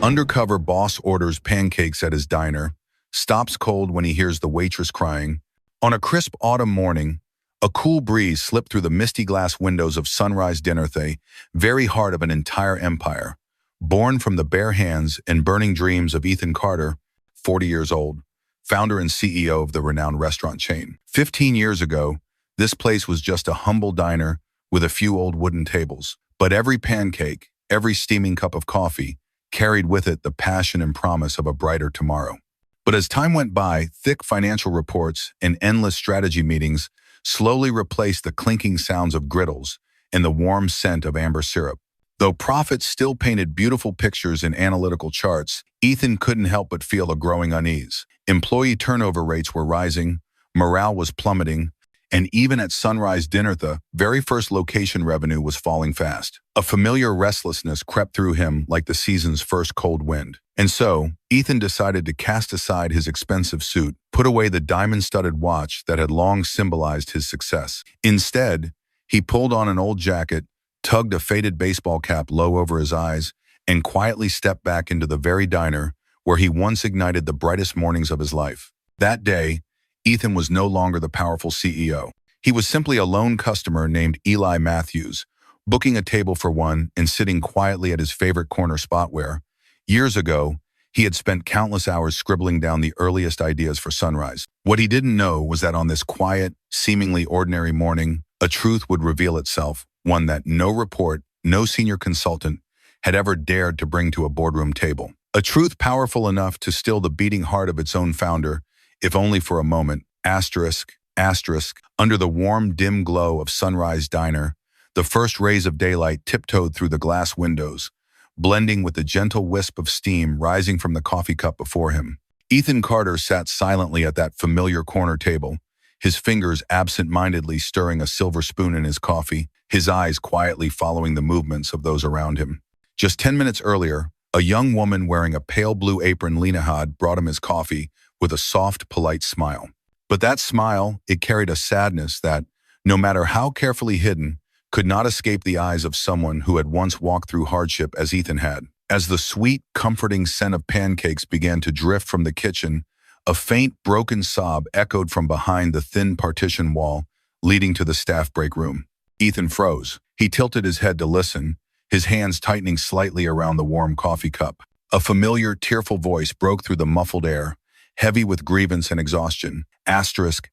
Undercover boss orders pancakes at his diner, stops cold when he hears the waitress crying. On a crisp autumn morning, a cool breeze slipped through the misty glass windows of Sunrise Dinner, the very heart of an entire empire. Born from the bare hands and burning dreams of Ethan Carter, 40 years old, founder and CEO of the renowned restaurant chain. 15 years ago, this place was just a humble diner with a few old wooden tables. But every pancake, every steaming cup of coffee, carried with it the passion and promise of a brighter tomorrow. But as time went by, thick financial reports and endless strategy meetings slowly replaced the clinking sounds of griddles and the warm scent of amber syrup. Though profits still painted beautiful pictures in analytical charts, Ethan couldn't help but feel a growing unease. Employee turnover rates were rising, morale was plummeting, and even at Sunrise Dinner, the very first location revenue was falling fast. A familiar restlessness crept through him like the season's first cold wind. And so, Ethan decided to cast aside his expensive suit, put away the diamond-studded watch that had long symbolized his success. Instead, he pulled on an old jacket, tugged a faded baseball cap low over his eyes, and quietly stepped back into the very diner where he once ignited the brightest mornings of his life. That day, Ethan was no longer the powerful CEO. He was simply a lone customer named Eli Matthews, booking a table for one and sitting quietly at his favorite corner spot where, years ago, he had spent countless hours scribbling down the earliest ideas for Sunrise. What he didn't know was that on this quiet, seemingly ordinary morning, a truth would reveal itself, one that no report, no senior consultant had ever dared to bring to a boardroom table. A truth powerful enough to still the beating heart of its own founder, if only for a moment. Asterisk, under the warm, dim glow of Sunrise Diner, the first rays of daylight tiptoed through the glass windows, blending with the gentle wisp of steam rising from the coffee cup before him. Ethan Carter sat silently at that familiar corner table, his fingers absent-mindedly stirring a silver spoon in his coffee, his eyes quietly following the movements of those around him. Just 10 minutes earlier, a young woman wearing a pale blue apron, Lena, had brought him his coffee with a soft, polite smile. But that smile, it carried a sadness that, no matter how carefully hidden, could not escape the eyes of someone who had once walked through hardship as Ethan had. As the sweet, comforting scent of pancakes began to drift from the kitchen, a faint, broken sob echoed from behind the thin partition wall leading to the staff break room. Ethan froze. He tilted his head to listen, his hands tightening slightly around the warm coffee cup. A familiar, tearful voice broke through the muffled air, heavy with grievance and exhaustion. Asterisk.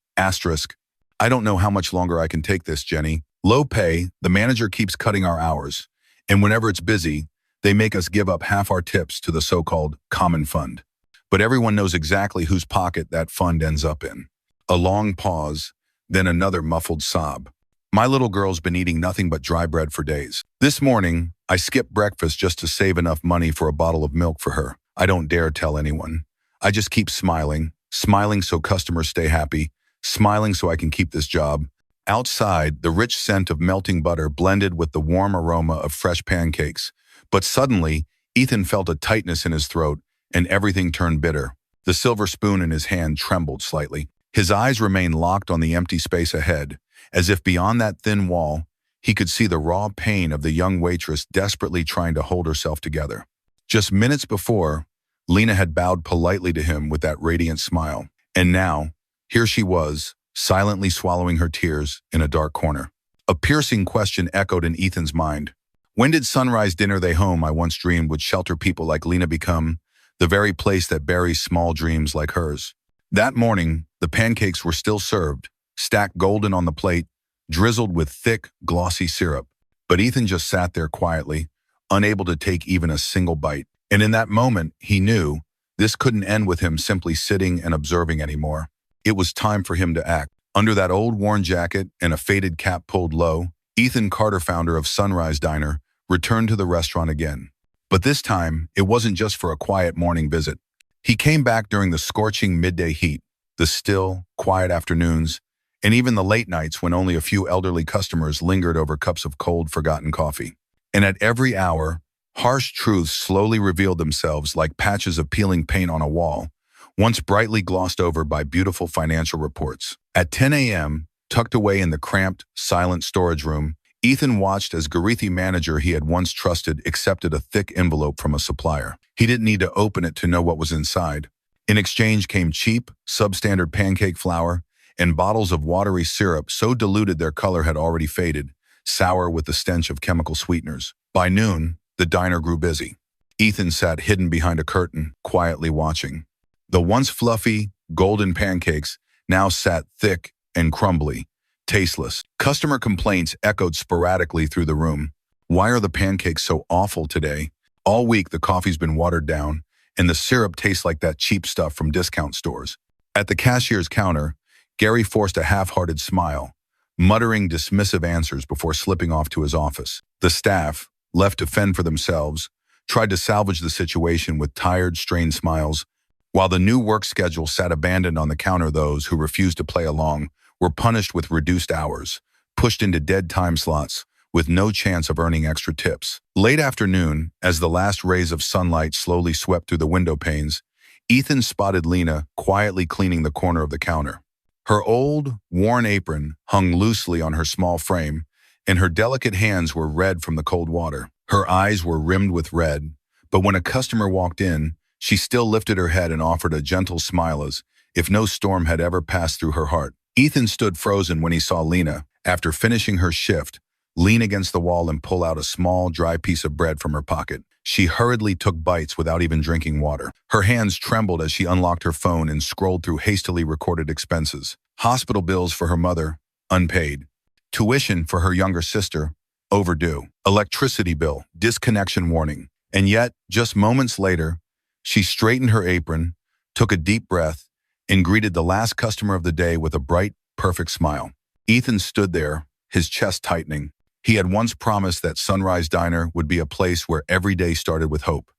I don't know how much longer I can take this, Jenny. Low pay, the manager keeps cutting our hours, and whenever it's busy, they make us give up half our tips to the so-called common fund. But everyone knows exactly whose pocket that fund ends up in. A long pause, then another muffled sob. My little girl's been eating nothing but dry bread for days. This morning, I skipped breakfast just to save enough money for a bottle of milk for her. I don't dare tell anyone. I just keep smiling so customers stay happy, smiling so I can keep this job. Outside, the rich scent of melting butter blended with the warm aroma of fresh pancakes. But suddenly, Ethan felt a tightness in his throat, and everything turned bitter. The silver spoon in his hand trembled slightly. His eyes remained locked on the empty space ahead, as if beyond that thin wall, he could see the raw pain of the young waitress desperately trying to hold herself together. Just minutes before, Lena had bowed politely to him with that radiant smile. And now, here she was, silently swallowing her tears in a dark corner. A piercing question echoed in Ethan's mind. When did Sunrise Dinner, the home I once dreamed would shelter people like Lena, become the very place that buries small dreams like hers? That morning, the pancakes were still served, stacked golden on the plate, drizzled with thick, glossy syrup. But Ethan just sat there quietly, unable to take even a single bite. And in that moment, he knew this couldn't end with him simply sitting and observing anymore. It was time for him to act. Under that old worn jacket and a faded cap pulled low, Ethan Carter, founder of Sunrise Diner, returned to the restaurant again. But this time, it wasn't just for a quiet morning visit. He came back during the scorching midday heat, the still, quiet afternoons, and even the late nights when only a few elderly customers lingered over cups of cold, forgotten coffee. And at every hour, harsh truths slowly revealed themselves like patches of peeling paint on a wall, once brightly glossed over by beautiful financial reports. At 10 a.m., tucked away in the cramped, silent storage room, Ethan watched as Garethi manager he had once trusted accepted a thick envelope from a supplier. He didn't need to open it to know what was inside. In exchange came cheap, substandard pancake flour and bottles of watery syrup so diluted their color had already faded, sour with the stench of chemical sweeteners. By noon, the diner grew busy. Ethan sat hidden behind a curtain, quietly watching. The once fluffy, golden pancakes now sat thick and crumbly, tasteless. Customer complaints echoed sporadically through the room. Why are the pancakes so awful today? All week the coffee's been watered down, and the syrup tastes like that cheap stuff from discount stores. At the cashier's counter, Gary forced a half-hearted smile, muttering dismissive answers before slipping off to his office. The staff, left to fend for themselves, tried to salvage the situation with tired, strained smiles. While the new work schedule sat abandoned on the counter, those who refused to play along were punished with reduced hours, pushed into dead time slots, with no chance of earning extra tips. Late afternoon, as the last rays of sunlight slowly swept through the window panes, Ethan spotted Lena quietly cleaning the corner of the counter. Her old, worn apron hung loosely on her small frame, and her delicate hands were red from the cold water. Her eyes were rimmed with red, but when a customer walked in, she still lifted her head and offered a gentle smile as if no storm had ever passed through her heart. Ethan stood frozen when he saw Lena, after finishing her shift, lean against the wall and pull out a small, dry piece of bread from her pocket. She hurriedly took bites without even drinking water. Her hands trembled as she unlocked her phone and scrolled through hastily recorded expenses. Hospital bills for her mother, unpaid. Tuition for her younger sister, overdue. Electricity bill, disconnection warning. And yet, just moments later, she straightened her apron, took a deep breath, and greeted the last customer of the day with a bright, perfect smile. Ethan stood there, his chest tightening. He had once promised that Sunrise Diner would be a place where every day started with hope.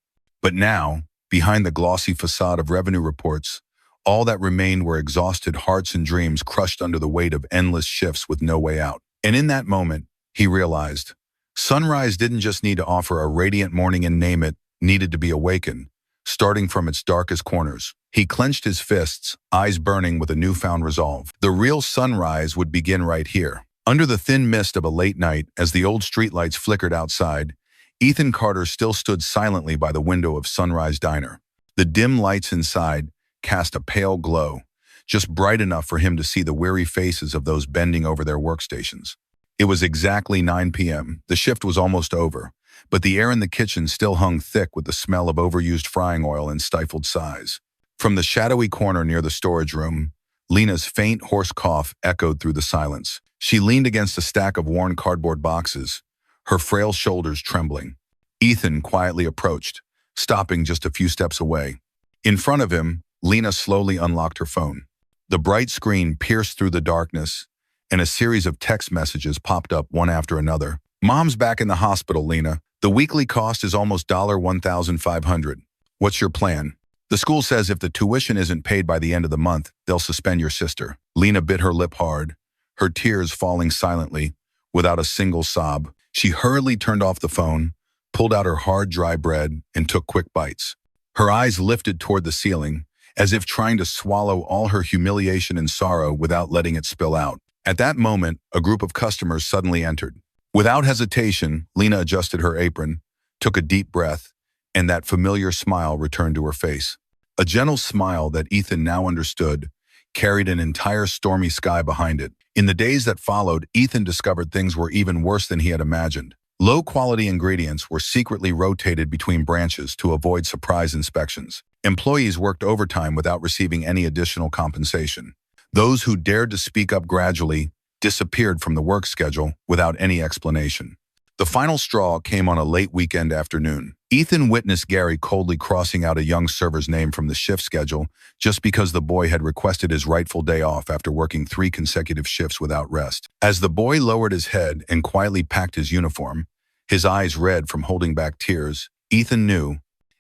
But now, behind the glossy facade of revenue reports, all that remained were exhausted hearts and dreams crushed under the weight of endless shifts with no way out. And in that moment, he realized, Sunrise didn't just need to offer a radiant morning and name it, needed to be awakened, starting from its darkest corners. He clenched his fists, eyes burning with a newfound resolve. The real sunrise would begin right here. Under the thin mist of a late night, as the old streetlights flickered outside, Ethan Carter still stood silently by the window of Sunrise Diner. The dim lights inside cast a pale glow, just bright enough for him to see the weary faces of those bending over their workstations. It was exactly 9 p.m. The shift was almost over, but the air in the kitchen still hung thick with the smell of overused frying oil and stifled sighs. From the shadowy corner near the storage room, Lena's faint, hoarse cough echoed through the silence. She leaned against a stack of worn cardboard boxes, her frail shoulders trembling. Ethan quietly approached, stopping just a few steps away. In front of him, Lena slowly unlocked her phone. The bright screen pierced through the darkness, and a series of text messages popped up one after another. Mom's back in the hospital, Lena. The weekly cost is almost $1,500. What's your plan? The school says if the tuition isn't paid by the end of the month, they'll suspend your sister. Lena bit her lip hard, her tears falling silently, without a single sob. She hurriedly turned off the phone, pulled out her hard, dry bread, and took quick bites. Her eyes lifted toward the ceiling, as if trying to swallow all her humiliation and sorrow without letting it spill out. At that moment, a group of customers suddenly entered. Without hesitation, Lena adjusted her apron, took a deep breath, and that familiar smile returned to her face. A gentle smile that Ethan now understood carried an entire stormy sky behind it. In the days that followed, Ethan discovered things were even worse than he had imagined. Low-quality ingredients were secretly rotated between branches to avoid surprise inspections. Employees worked overtime without receiving any additional compensation. Those who dared to speak up gradually disappeared from the work schedule without any explanation. The final straw came on a late weekend afternoon. Ethan witnessed Gary coldly crossing out a young server's name from the shift schedule just because the boy had requested his rightful day off after working 3 consecutive shifts without rest. As the boy lowered his head and quietly packed his uniform, his eyes red from holding back tears, Ethan knew,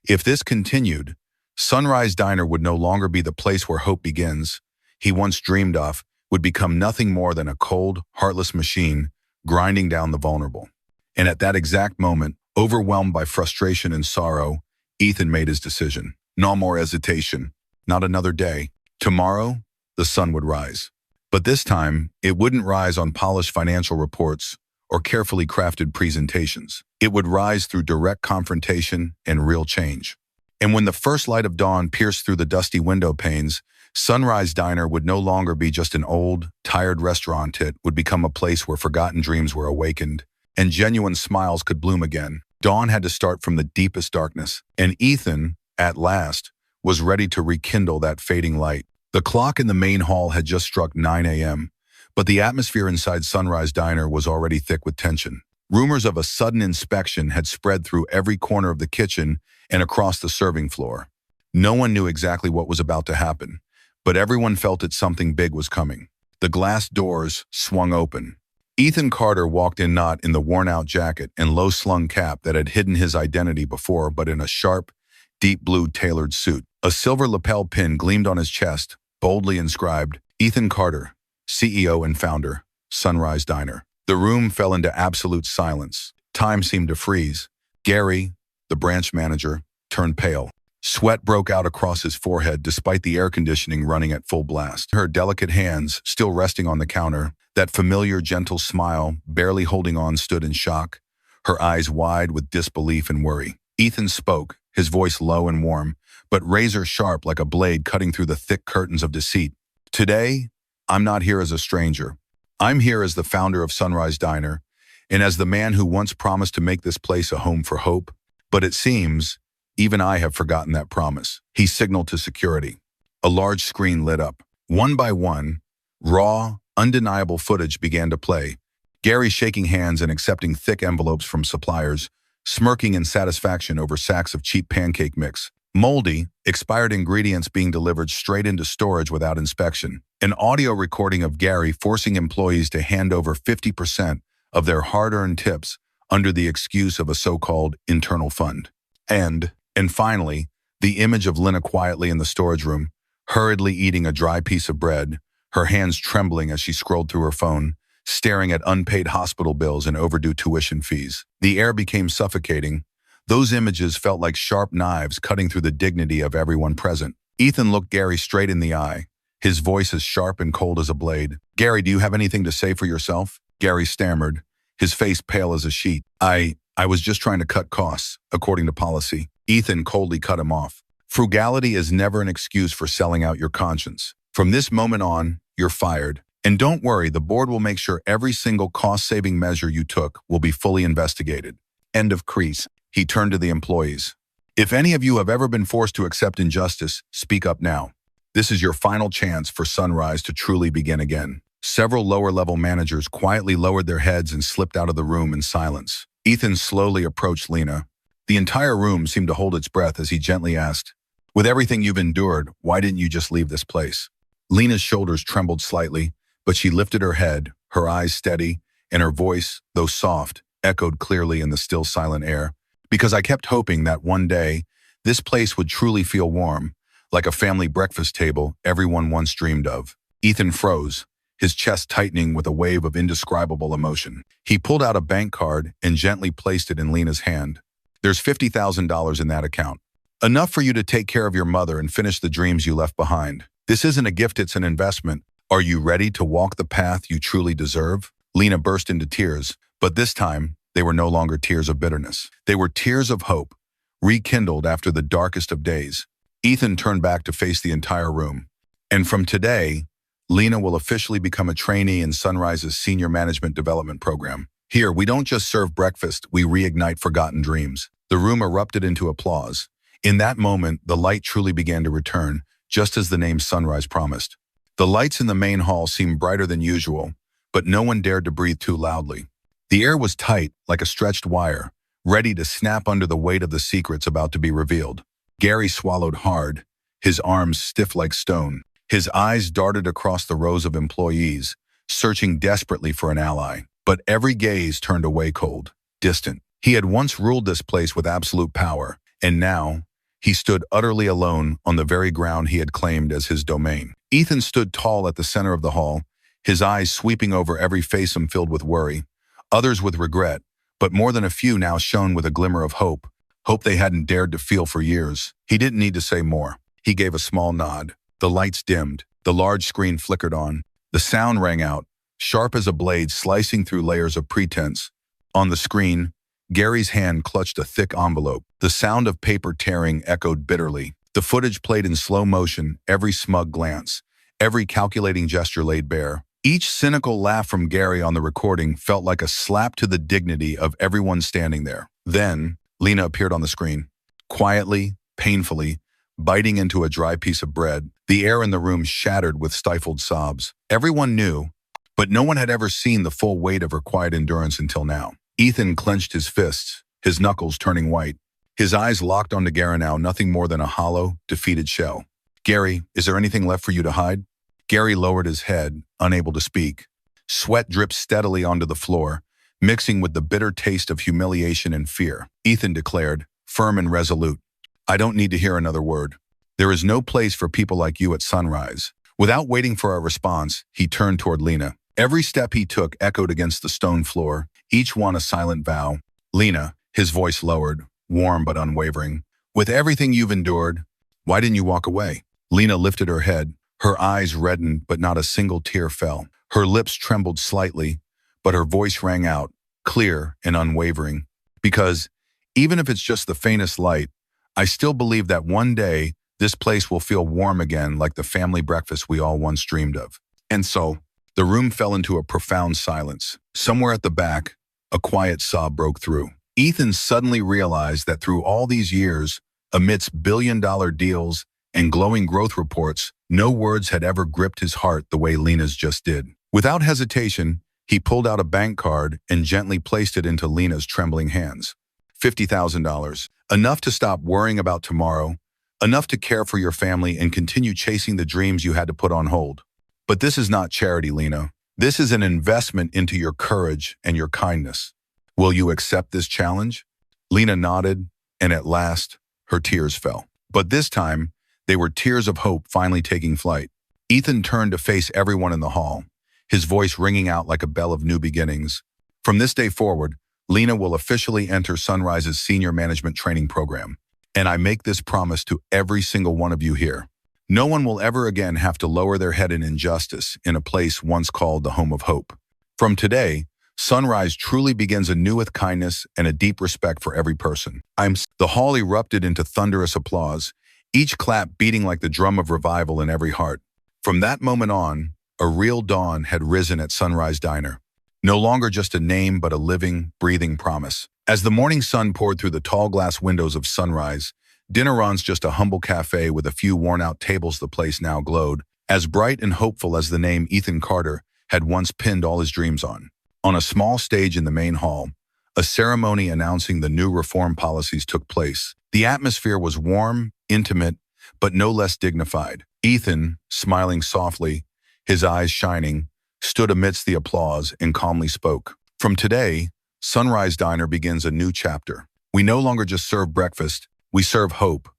if this continued, Sunrise Diner would no longer be the place where hope begins. He once dreamed of would become nothing more than a cold, heartless machine grinding down the vulnerable. And at that exact moment, overwhelmed by frustration and sorrow, Ethan made his decision. No more hesitation. Not another day. Tomorrow, the sun would rise. But this time, it wouldn't rise on polished financial reports or carefully crafted presentations. It would rise through direct confrontation and real change. And when the first light of dawn pierced through the dusty window panes, Sunrise Diner would no longer be just an old, tired restaurant. It would become a place where forgotten dreams were awakened and genuine smiles could bloom again. Dawn had to start from the deepest darkness, and Ethan, at last, was ready to rekindle that fading light. The clock in the main hall had just struck 9 a.m., but the atmosphere inside Sunrise Diner was already thick with tension. Rumors of a sudden inspection had spread through every corner of the kitchen and across the serving floor. No one knew exactly what was about to happen, but everyone felt that something big was coming. The glass doors swung open. Ethan Carter walked in, not in the worn-out jacket and low-slung cap that had hidden his identity before, but in a sharp, deep blue tailored suit. A silver lapel pin gleamed on his chest, boldly inscribed, "Ethan Carter, CEO and founder, Sunrise Diner." The room fell into absolute silence. Time seemed to freeze. Gary, the branch manager, turned pale. Sweat broke out across his forehead despite the air conditioning running at full blast. Her delicate hands, still resting on the counter, that familiar gentle smile, barely holding on, stood in shock, her eyes wide with disbelief and worry. Ethan spoke, his voice low and warm, but razor sharp like a blade cutting through the thick curtains of deceit. "Today, I'm not here as a stranger. I'm here as the founder of Sunrise Diner, and as the man who once promised to make this place a home for hope. But it seems, even I have forgotten that promise." He signaled to security. A large screen lit up. One by one, raw, undeniable footage began to play. Gary shaking hands and accepting thick envelopes from suppliers, smirking in satisfaction over sacks of cheap pancake mix. Moldy, expired ingredients being delivered straight into storage without inspection. An audio recording of Gary forcing employees to hand over 50% of their hard-earned tips under the excuse of a so-called internal fund. And finally, the image of Lena quietly in the storage room, hurriedly eating a dry piece of bread, her hands trembling as she scrolled through her phone, staring at unpaid hospital bills and overdue tuition fees. The air became suffocating. Those images felt like sharp knives cutting through the dignity of everyone present. Ethan looked Gary straight in the eye, his voice as sharp and cold as a blade. "Gary, do you have anything to say for yourself?" Gary stammered, his face pale as a sheet. I was just trying to cut costs, according to policy." Ethan coldly cut him off. "Frugality is never an excuse for selling out your conscience. From this moment on, you're fired. And don't worry, the board will make sure every single cost-saving measure you took will be fully investigated." End of crease. He turned to the employees. "If any of you have ever been forced to accept injustice, speak up now. This is your final chance for Sunrise to truly begin again." Several lower-level managers quietly lowered their heads and slipped out of the room in silence. Ethan slowly approached Lena. The entire room seemed to hold its breath as he gently asked, "With everything you've endured, why didn't you just leave this place?" Lena's shoulders trembled slightly, but she lifted her head, her eyes steady, and her voice, though soft, echoed clearly in the still silent air. "Because I kept hoping that one day, this place would truly feel warm, like a family breakfast table everyone once dreamed of." Ethan froze, his chest tightening with a wave of indescribable emotion. He pulled out a bank card and gently placed it in Lena's hand. "There's $50,000 in that account. Enough for you to take care of your mother and finish the dreams you left behind. This isn't a gift, it's an investment. Are you ready to walk the path you truly deserve?" Lena burst into tears, but this time, they were no longer tears of bitterness. They were tears of hope, rekindled after the darkest of days. Ethan turned back to face the entire room. "And from today, Lena will officially become a trainee in Sunrise's Senior Management Development Program. Here, we don't just serve breakfast, we reignite forgotten dreams." The room erupted into applause. In that moment, the light truly began to return, just as the name Sunrise promised. The lights in the main hall seemed brighter than usual, but no one dared to breathe too loudly. The air was tight, like a stretched wire, ready to snap under the weight of the secrets about to be revealed. Gary swallowed hard, his arms stiff like stone. His eyes darted across the rows of employees, searching desperately for an ally. But every gaze turned away cold, distant. He had once ruled this place with absolute power, and now he stood utterly alone on the very ground he had claimed as his domain. Ethan stood tall at the center of the hall, his eyes sweeping over every face filled with worry, others with regret, but more than a few now shone with a glimmer of hope, hope they hadn't dared to feel for years. He didn't need to say more. He gave a small nod. The lights dimmed, the large screen flickered on, the sound rang out, sharp as a blade slicing through layers of pretense. On the screen, Gary's hand clutched a thick envelope. The sound of paper tearing echoed bitterly. The footage played in slow motion, every smug glance, every calculating gesture laid bare. Each cynical laugh from Gary on the recording felt like a slap to the dignity of everyone standing there. Then, Lena appeared on the screen. Quietly, painfully, biting into a dry piece of bread, the air in the room shattered with stifled sobs. Everyone knew, but no one had ever seen the full weight of her quiet endurance until now. Ethan clenched his fists, his knuckles turning white. His eyes locked onto Gary now, nothing more than a hollow, defeated shell. "Gary, is there anything left for you to hide?" Gary lowered his head, unable to speak. Sweat dripped steadily onto the floor, mixing with the bitter taste of humiliation and fear. Ethan declared, firm and resolute, "I don't need to hear another word. There is no place for people like you at Sunrise." Without waiting for a response, he turned toward Lena. Every step he took echoed against the stone floor, each one a silent vow. "Lena," his voice lowered, warm but unwavering, "with everything you've endured, why didn't you walk away?" Lena lifted her head. Her eyes reddened, but not a single tear fell. Her lips trembled slightly, but her voice rang out, clear and unwavering. "Because, even if it's just the faintest light, I still believe that one day this place will feel warm again, like the family breakfast we all once dreamed of." And so, the room fell into a profound silence. Somewhere at the back, a quiet sob broke through. Ethan suddenly realized that through all these years, amidst billion-dollar deals and glowing growth reports, no words had ever gripped his heart the way Lena's just did. Without hesitation, he pulled out a bank card and gently placed it into Lena's trembling hands. $50,000. Enough to stop worrying about tomorrow, enough to care for your family and continue chasing the dreams you had to put on hold. But this is not charity, Lena. This is an investment into your courage and your kindness. Will you accept this challenge? Lena nodded, and at last, her tears fell. But this time, they were tears of hope finally taking flight. Ethan turned to face everyone in the hall, his voice ringing out like a bell of new beginnings. "From this day forward, Lena will officially enter Sunrise's senior management training program. And I make this promise to every single one of you here. No one will ever again have to lower their head in injustice in a place once called the home of hope. From today, Sunrise truly begins anew with kindness and a deep respect for every person." The hall erupted into thunderous applause, each clap beating like the drum of revival in every heart. From that moment on, a real dawn had risen at Sunrise Diner. No longer just a name, but a living, breathing promise. As the morning sun poured through the tall glass windows of Sunrise, dinner once just a humble cafe with a few worn-out tables, the place now glowed, as bright and hopeful as the name Ethan Carter had once pinned all his dreams on. On a small stage in the main hall, a ceremony announcing the new reform policies took place. The atmosphere was warm, intimate, but no less dignified. Ethan, smiling softly, his eyes shining, stood amidst the applause and calmly spoke. "From today, Sunrise Diner begins a new chapter. We no longer just serve breakfast, we serve hope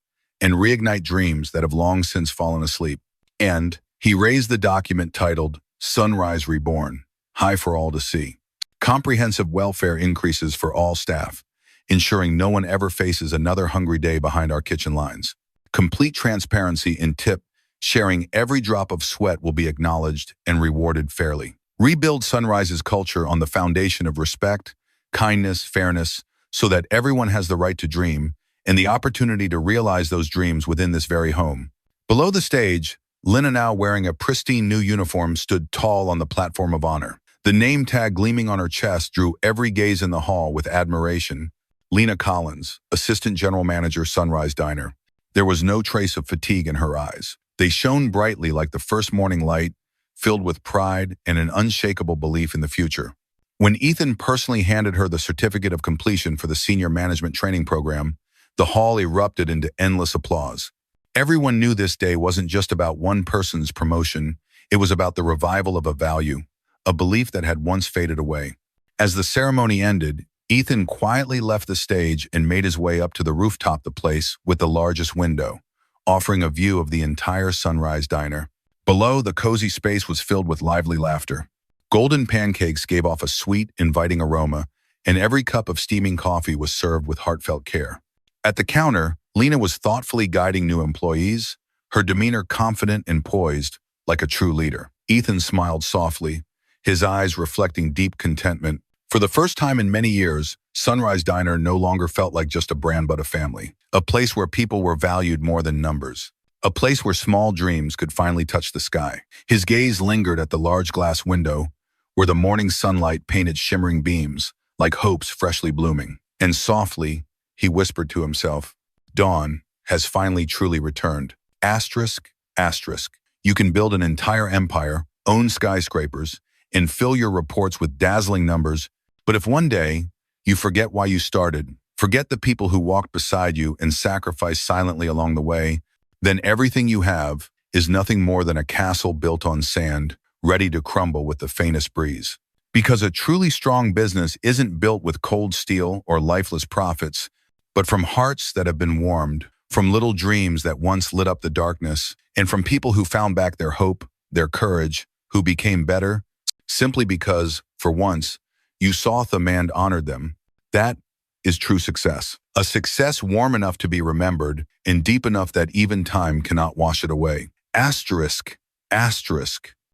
and reignite dreams that have long since fallen asleep." And he raised the document titled Sunrise Reborn, high for all to see. Comprehensive welfare increases for all staff, ensuring no one ever faces another hungry day behind our kitchen lines. Complete transparency in tip, sharing every drop of sweat will be acknowledged and rewarded fairly. Rebuild Sunrise's culture on the foundation of respect, kindness, fairness, so that everyone has the right to dream and the opportunity to realize those dreams within this very home. Below the stage, Lena, now wearing a pristine new uniform, stood tall on the platform of honor. The name tag gleaming on her chest drew every gaze in the hall with admiration. Lena Collins, Assistant General Manager, Sunrise Diner. There was no trace of fatigue in her eyes. They shone brightly like the first morning light, filled with pride and an unshakable belief in the future. When Ethan personally handed her the certificate of completion for the senior management training program, the hall erupted into endless applause. Everyone knew this day wasn't just about one person's promotion, it was about the revival of a value, a belief that had once faded away. As the ceremony ended, Ethan quietly left the stage and made his way up to the rooftop of the place with the largest window, offering a view of the entire Sunrise Diner. Below, the cozy space was filled with lively laughter. Golden pancakes gave off a sweet, inviting aroma, and every cup of steaming coffee was served with heartfelt care. At the counter, Lena was thoughtfully guiding new employees, her demeanor confident and poised, like a true leader. Ethan smiled softly, his eyes reflecting deep contentment. For the first time in many years, Sunrise Diner no longer felt like just a brand but a family. A place where people were valued more than numbers. A place where small dreams could finally touch the sky. His gaze lingered at the large glass window, where the morning sunlight painted shimmering beams, like hopes freshly blooming. And softly, he whispered to himself, "Dawn has finally truly returned. Asterisk, asterisk. You can build an entire empire, own skyscrapers, and fill your reports with dazzling numbers, but if one day you forget why you started, forget the people who walked beside you and sacrificed silently along the way, then everything you have is nothing more than a castle built on sand, ready to crumble with the faintest breeze." Because a truly strong business isn't built with cold steel or lifeless profits, but from hearts that have been warmed, from little dreams that once lit up the darkness, and from people who found back their hope, their courage, who became better, simply because, for once, you saw the man honored them. That is true success. A success warm enough to be remembered and deep enough that even time cannot wash it away. Asterisk, asterisk.